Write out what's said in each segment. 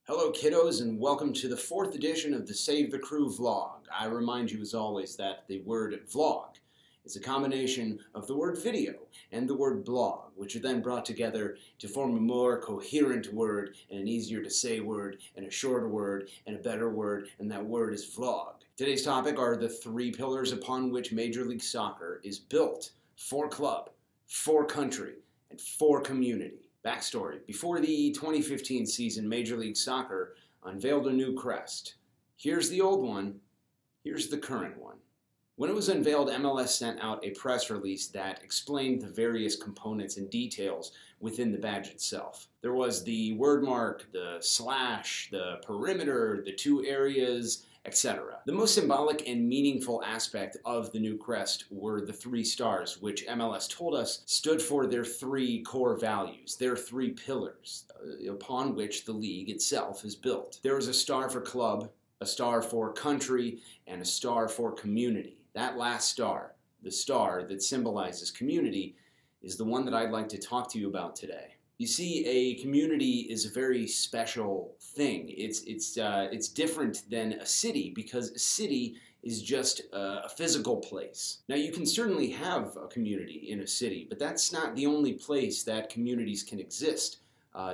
Hello kiddos, and welcome to the 4th edition of the Save the Crew vlog. I remind you as always that the word vlog is a combination of the word video and the word blog, which are then brought together to form a more coherent word and an easier to say word and a shorter word and a better word, and that word is vlog. Today's topic are the 3 pillars upon which Major League Soccer is built: for club, for country, and for community. Backstory: before the 2015 season, Major League Soccer unveiled a new crest. Here's the old one, here's the current one. When it was unveiled, MLS sent out a press release that explained the various components and details within the badge itself. There was the word mark, the slash, the perimeter, the 2 areas, etc. The most symbolic and meaningful aspect of the new crest were the 3 stars, which MLS told us stood for their 3 core values, their 3 pillars, upon which the league itself is built. There was a star for club, a star for country, and a star for community. That last star, the star that symbolizes community, is the one that I'd like to talk to you about today. You see, a community is a very special thing. It's different than a city, because a city is just a physical place. Now, you can certainly have a community in a city, but that's not the only place that communities can exist.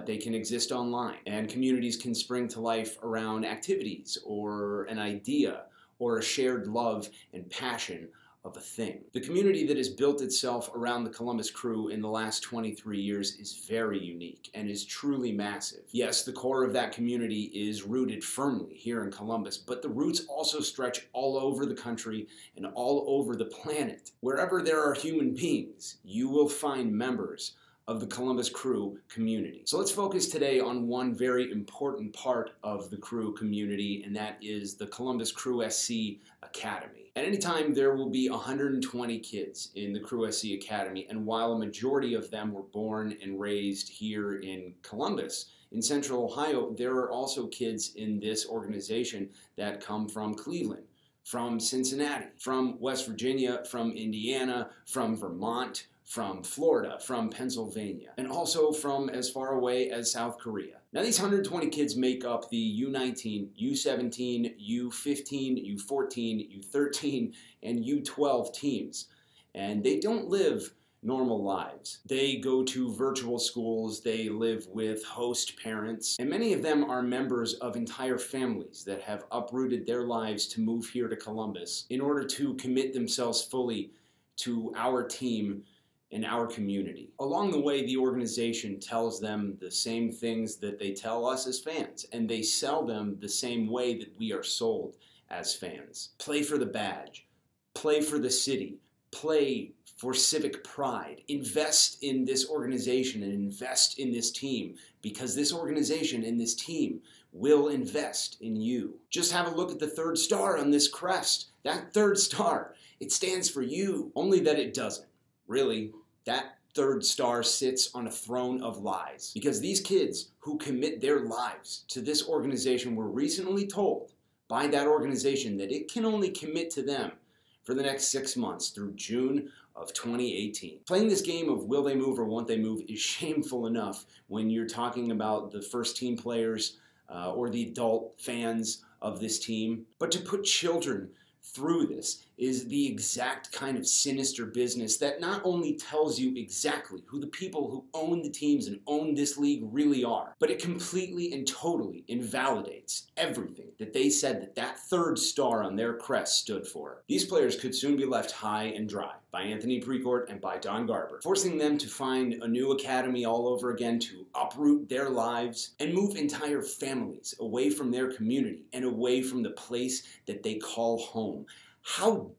They can exist online, and communities can spring to life around activities or an idea or a shared love and passion of a thing. The community that has built itself around the Columbus Crew in the last 23 years is very unique and is truly massive. Yes, the core of that community is rooted firmly here in Columbus, but the roots also stretch all over the country and all over the planet. Wherever there are human beings, you will find members of the Columbus Crew community. So let's focus today on one very important part of the Crew community, and that is the Columbus Crew SC Academy. At any time, there will be 120 kids in the Crew SC Academy, and while a majority of them were born and raised here in Columbus, in Central Ohio, there are also kids in this organization that come from Cleveland, from Cincinnati, from West Virginia, from Indiana, from Vermont, from Florida, from Pennsylvania, and also from as far away as South Korea. Now, these 120 kids make up the U19, U17, U15, U14, U13, and U12 teams, and they don't live normal lives. They go to virtual schools, they live with host parents, and many of them are members of entire families that have uprooted their lives to move here to Columbus in order to commit themselves fully to our team in our community. Along the way, the organization tells them the same things that they tell us as fans, and they sell them the same way that we are sold as fans. Play for the badge, play for the city, play for civic pride, invest in this organization and invest in this team, because this organization and this team will invest in you. Just have a look at the 3rd star on this crest. That 3rd star, it stands for you, only that it doesn't. Really, that 3rd star sits on a throne of lies, because these kids who commit their lives to this organization were recently told by that organization that it can only commit to them for the next 6 months through June of 2018. Playing this game of will they move or won't they move is shameful enough when you're talking about the first team players or the adult fans of this team, but to put children through this is the exact kind of sinister business that not only tells you exactly who the people who own the teams and own this league really are, but it completely and totally invalidates everything that they said that 3rd star on their crest stood for. These players could soon be left high and dry by Anthony Precourt and by Don Garber, forcing them to find a new academy all over again, to uproot their lives and move entire families away from their community and away from the place that they call home. How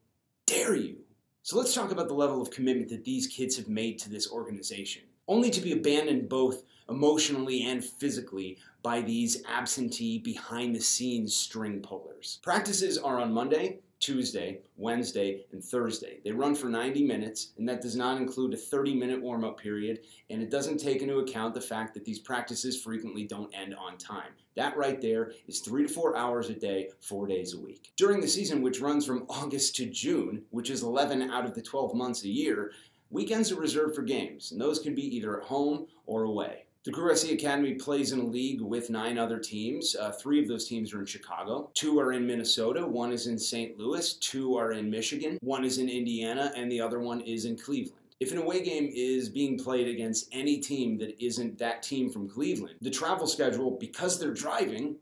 dare you? So let's talk about the level of commitment that these kids have made to this organization, only to be abandoned both emotionally and physically by these absentee, behind-the-scenes string pullers. Practices are on Monday, Tuesday, Wednesday, and Thursday. They run for 90 minutes, and that does not include a 30-minute warm-up period, and it doesn't take into account the fact that these practices frequently don't end on time. That right there is 3 to 4 hours a day, 4 days a week. During the season, which runs from August to June, which is 11 out of the 12 months a year, weekends are reserved for games, and those can be either at home or away. The Crew SC Academy plays in a league with 9 other teams. 3 of those teams are in Chicago. 2 are in Minnesota. 1 is in St. Louis. 2 are in Michigan. 1 is in Indiana, and the other one is in Cleveland. If an away game is being played against any team that isn't that team from Cleveland, the travel schedule, because they're driving,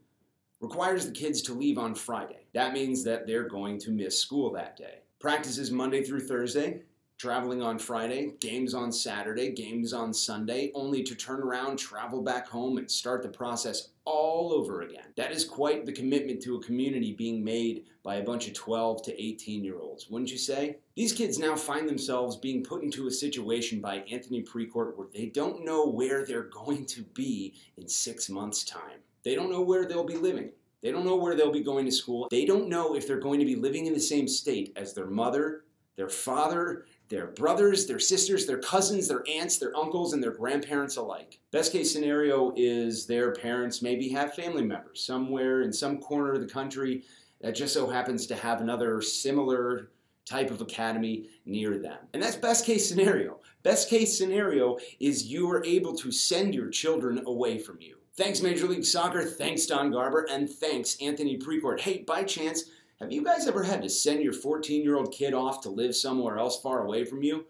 requires the kids to leave on Friday. That means that they're going to miss school that day. Practice is Monday through Thursday, traveling on Friday, games on Saturday, games on Sunday, only to turn around, travel back home, and start the process all over again. That is quite the commitment to a community being made by a bunch of 12 to 18-year-olds, wouldn't you say? These kids now find themselves being put into a situation by Anthony Precourt where they don't know where they're going to be in 6 months' time. They don't know where they'll be living. They don't know where they'll be going to school. They don't know if they're going to be living in the same state as their mother, their father, their brothers, their sisters, their cousins, their aunts, their uncles, and their grandparents alike. Best case scenario is their parents maybe have family members somewhere in some corner of the country that just so happens to have another similar type of academy near them. And that's best case scenario. Best case scenario is you are able to send your children away from you. Thanks, Major League Soccer. Thanks, Don Garber. And thanks, Anthony Precourt. Hey, by chance, have you guys ever had to send your 14-year-old kid off to live somewhere else far away from you?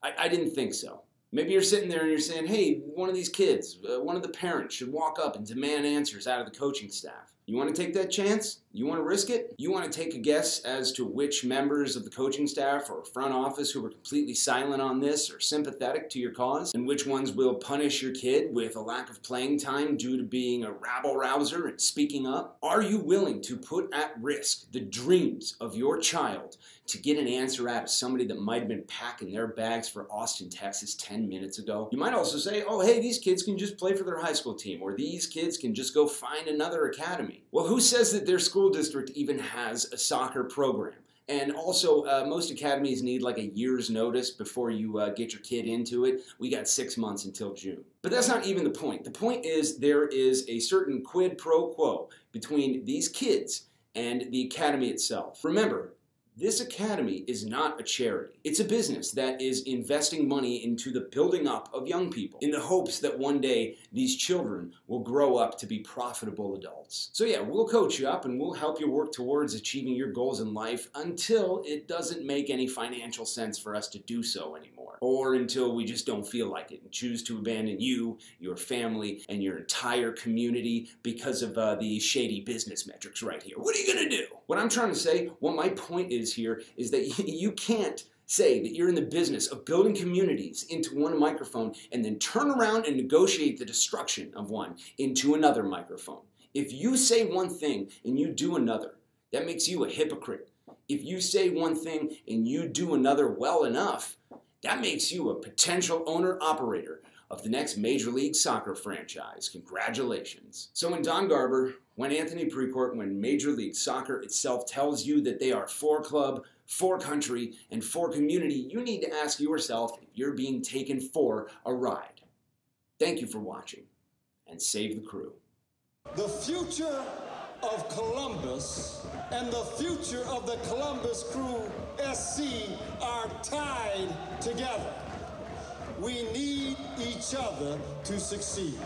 I didn't think so. Maybe you're sitting there and you're saying, hey, one of these kids, one of the parents should walk up and demand answers out of the coaching staff. You want to take that chance? You want to risk it? You want to take a guess as to which members of the coaching staff or front office who were completely silent on this are sympathetic to your cause? And which ones will punish your kid with a lack of playing time due to being a rabble-rouser and speaking up? Are you willing to put at risk the dreams of your child to get an answer out of somebody that might have been packing their bags for Austin, Texas 10 minutes ago? You might also say, oh, hey, these kids can just play for their high school team, or these kids can just go find another academy. Well, who says that their school district even has a soccer program? And also, most academies need like a year's notice before you get your kid into it. We got 6 months until June. But that's not even the point. The point is there is a certain quid pro quo between these kids and the academy itself. Remember, this academy is not a charity. It's a business that is investing money into the building up of young people in the hopes that one day these children will grow up to be profitable adults. So yeah, we'll coach you up and we'll help you work towards achieving your goals in life until it doesn't make any financial sense for us to do so anymore. Or until we just don't feel like it and choose to abandon you, your family, and your entire community because of these shady business metrics right here. What are you gonna do? What I'm trying to say, what my point is here, is that you can't say that you're in the business of building communities into one microphone and then turn around and negotiate the destruction of one into another microphone. If you say one thing and you do another, that makes you a hypocrite. If you say one thing and you do another well enough, that makes you a potential owner-operator of the next Major League Soccer franchise. Congratulations. So when Don Garber, when Anthony Precourt, when Major League Soccer itself tells you that they are for club, for country, and for community, you need to ask yourself if you're being taken for a ride. Thank you for watching, and save the crew. The future of Columbus and the future of the Columbus Crew SC are tied together. We need each other to succeed.